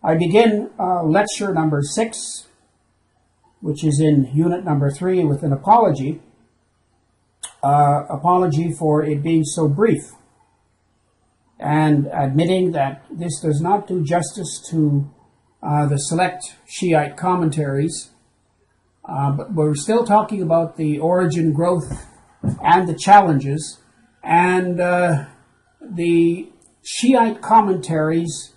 I begin lecture number 6, which is in unit number 3, with an apology. Apology for it being so brief, and admitting that this does not do justice to the select Shiite commentaries. But we're still talking about the origin, growth, and the challenges, and the Shiite commentaries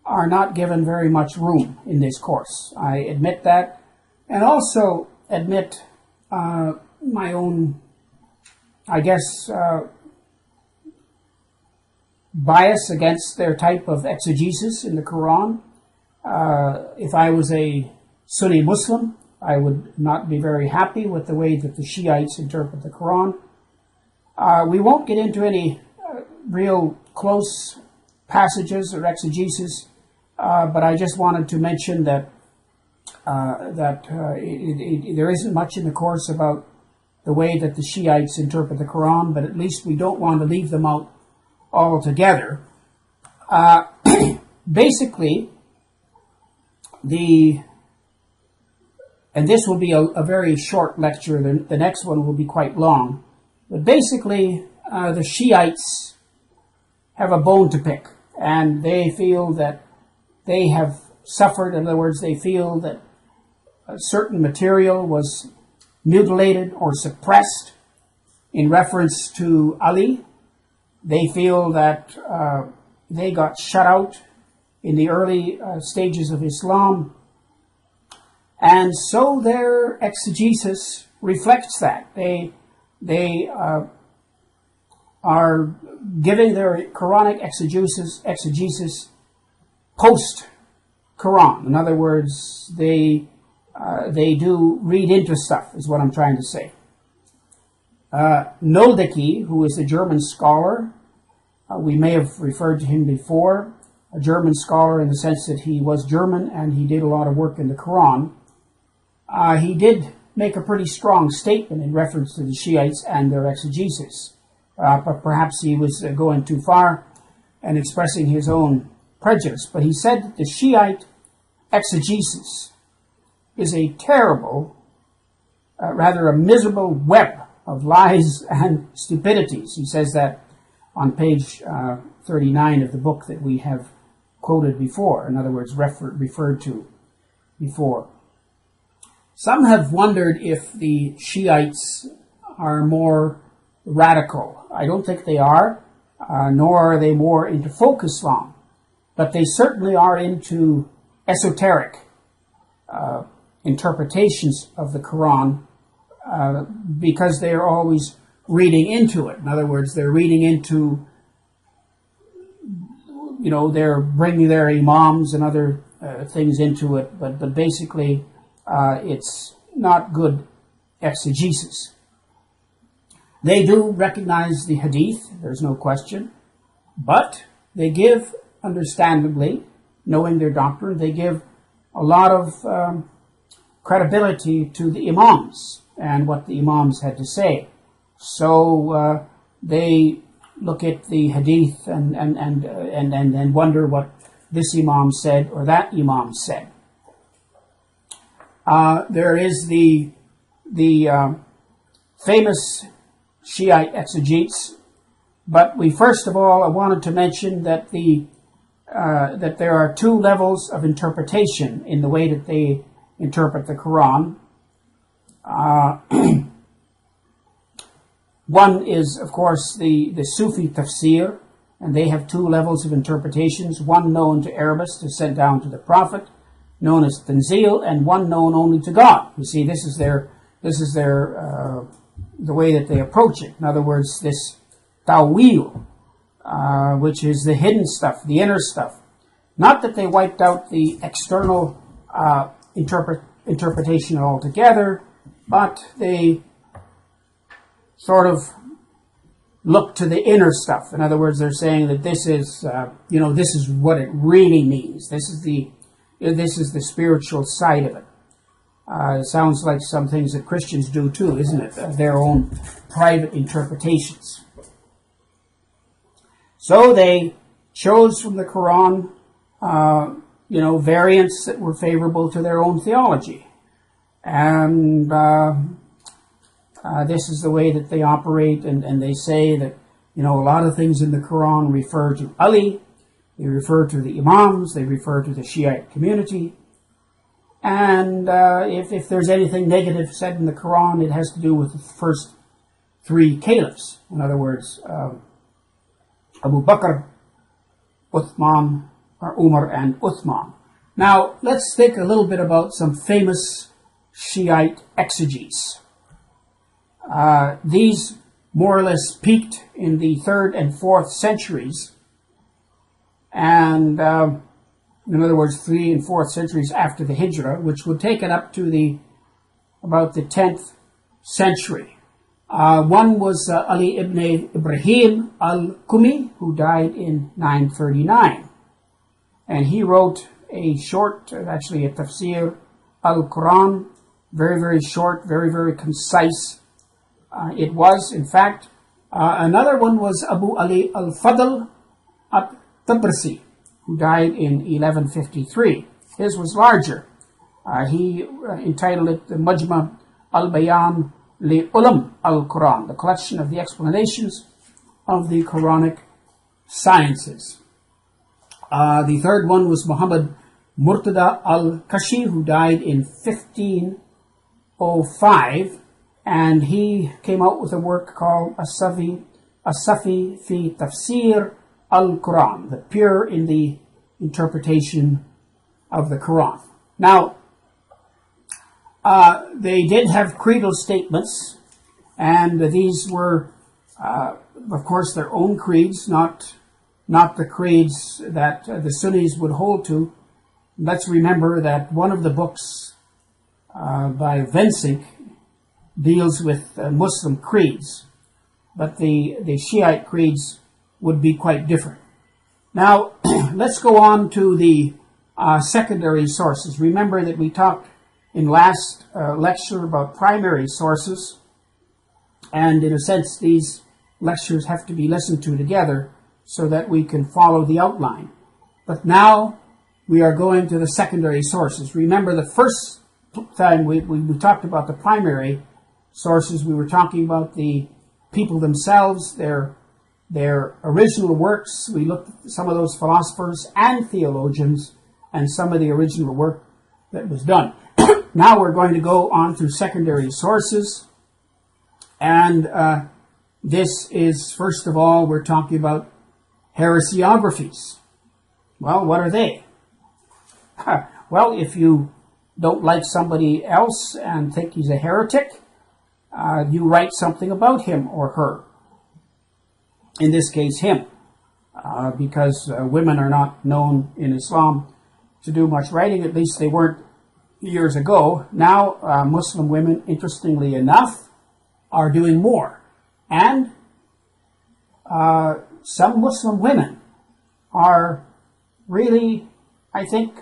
are not given very much room in this course. I admit that, and also admit my own, I guess, bias against their type of exegesis in the Quran. If I was a Sunni Muslim, I would not be very happy with the way that the Shiites interpret the Quran. We won't get into any real close passages or exegesis, but I just wanted to mention that there isn't much in the course about the way that the Shiites interpret the Quran, but at least we don't want to leave them out altogether. Basically, and this will be a very short lecture, the next one will be quite long, but basically the Shiites have a bone to pick, and they feel that they have suffered. In other words, they feel that a certain material was mutilated or suppressed in reference to Ali. They feel that they got shut out in the early stages of Islam, and so their exegesis reflects that. They are giving their Quranic exegesis post-Quran. In other words, they do read into stuff, is what I'm trying to say. Noldecke, who is a German scholar, we may have referred to him before, a German scholar in the sense that he was German and he did a lot of work in the Quran. He did make a pretty strong statement in reference to the Shiites and their exegesis, but perhaps he was going too far and expressing his own prejudice. But he said that the Shiite exegesis is a terrible, rather a miserable web of lies and stupidities. He says that on page 39 of the book that we have quoted before, in other words, referred to before. Some have wondered if the Shiites are more radical. I don't think they are, nor are they more into folk Islam, but they certainly are into esoteric interpretations of the Quran, because they are always reading into it. In other words, they're reading into, they're bringing their imams and other things into it, but basically it's not good exegesis. They do recognize the hadith, there's no question, but they give, understandably, knowing their doctrine, they give a lot of credibility to the imams and what the imams had to say. So they look at the hadith and wonder what this imam said or that imam said. There is the famous Shiite exegetes, but first of all I wanted to mention that that there are two levels of interpretation in the way that they interpret the Quran. One is, of course, the Sufi tafsir, and they have two levels of interpretations, one known to Arabists to sent down to the Prophet, known as Tanzil, and one known only to God. You see, this is their the way that they approach it. In other words, this Tawil, which is the hidden stuff, the inner stuff. Not that they wiped out the external interpretation altogether, but they sort of look to the inner stuff. In other words, they're saying that this is, this is what it really means. This is the spiritual side of it. It sounds like some things that Christians do too, isn't it? Their own private interpretations. So they chose from the Quran variants that were favorable to their own theology. And this is the way that they operate, and they say that, a lot of things in the Quran refer to Ali, they refer to the Imams, they refer to the Shiite community. And if there's anything negative said in the Quran, it has to do with the first three caliphs. In other words, Abu Bakr, Uthman, or Umar and Uthman. Now, let's think a little bit about some famous Shiite exegetes. These more or less peaked in the 3rd and 4th centuries, and in other words, 3rd and 4th centuries after the Hijrah, which would take it up to about the 10th century. One was Ali ibn Ibrahim al-Qumi, who died in 939. And he wrote a short, actually a tafsir al-Qur'an, very, very short, very, very concise. It was, in fact, another one was Abu Ali al-Fadl at-Tabrsi, who died in 1153. His was larger. He entitled it the Majma al-Bayan li-Ulam al-Quran, the collection of the explanations of the Quranic sciences. The third one was Muhammad Murtada al-Kashi, who died in 1505, and he came out with a work called As-Safi fi Tafsir al-Quran, the pure in the interpretation of the Quran. Now, they did have creedal statements, and these were, of course, their own creeds, not the creeds that the Sunnis would hold to. Let's remember that one of the books by Vensink deals with Muslim creeds, but the Shiite creeds would be quite different. Now, let's go on to the secondary sources. Remember that we talked in last lecture about primary sources, and in a sense these lectures have to be listened to together so that we can follow the outline. But now we are going to the secondary sources. Remember, the first time we talked about the primary sources, we were talking about the people themselves, their original works. We looked at some of those philosophers and theologians and some of the original work that was done. Now we're going to go on to secondary sources, and this is, first of all, we're talking about heresiographies. Well, what are they? Well, if you don't like somebody else and think he's a heretic, you write something about him or her. In this case, him, because women are not known in Islam to do much writing. At least they weren't years ago. Now, Muslim women, interestingly enough, are doing more. And some Muslim women are really, I think,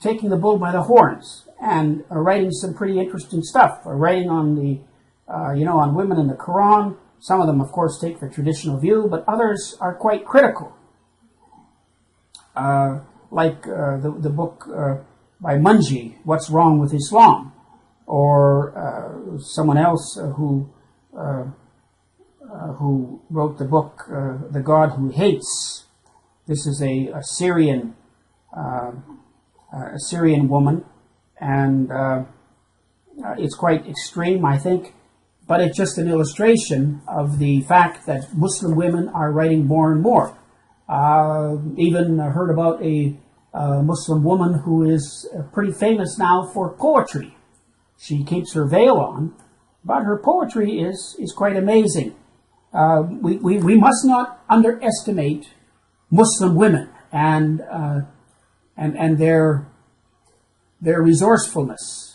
taking the bull by the horns and are writing some pretty interesting stuff. Are writing on the, on women in the Quran. Some of them, of course, take the traditional view, but others are quite critical. Like the book by Munji, What's Wrong with Islam? Or someone else who wrote the book, The God Who Hates. This is a Syrian woman, and it's quite extreme, I think, but it's just an illustration of the fact that Muslim women are writing more and more. Even heard about a Muslim woman who is pretty famous now for poetry. She keeps her veil on, but her poetry is quite amazing. We must not underestimate Muslim women and their resourcefulness.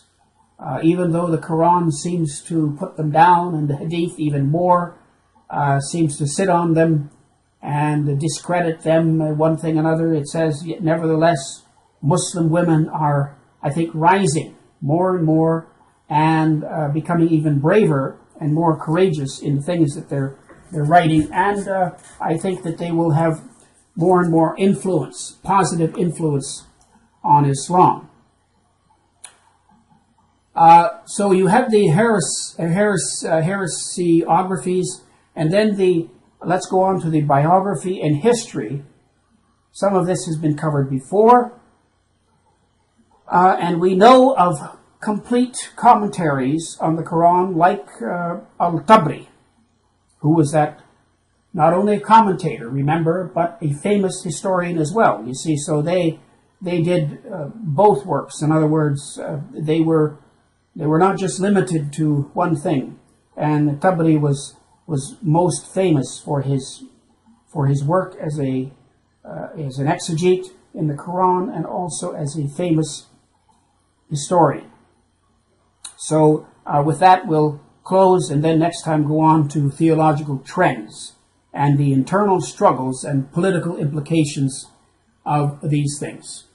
Even though the Quran seems to put them down, and the Hadith even more seems to sit on them and discredit them, one thing or another, it says, yet nevertheless, Muslim women are, I think, rising more and more and becoming even braver and more courageous in the things that they're writing. And I think that they will have more and more influence, positive influence on Islam. So you have the heresiographies, and then let's go on to the biography and history. Some of this has been covered before, and we know of complete commentaries on the Quran like Al-Tabri, who was that not only a commentator, remember, but a famous historian as well. You see, so they did both works. In other words, they were not just limited to one thing. And Tabri was most famous for his work as an exegete in the Quran, and also as a famous historian. So with that, we'll close, and then next time go on to theological trends and the internal struggles and political implications of these things.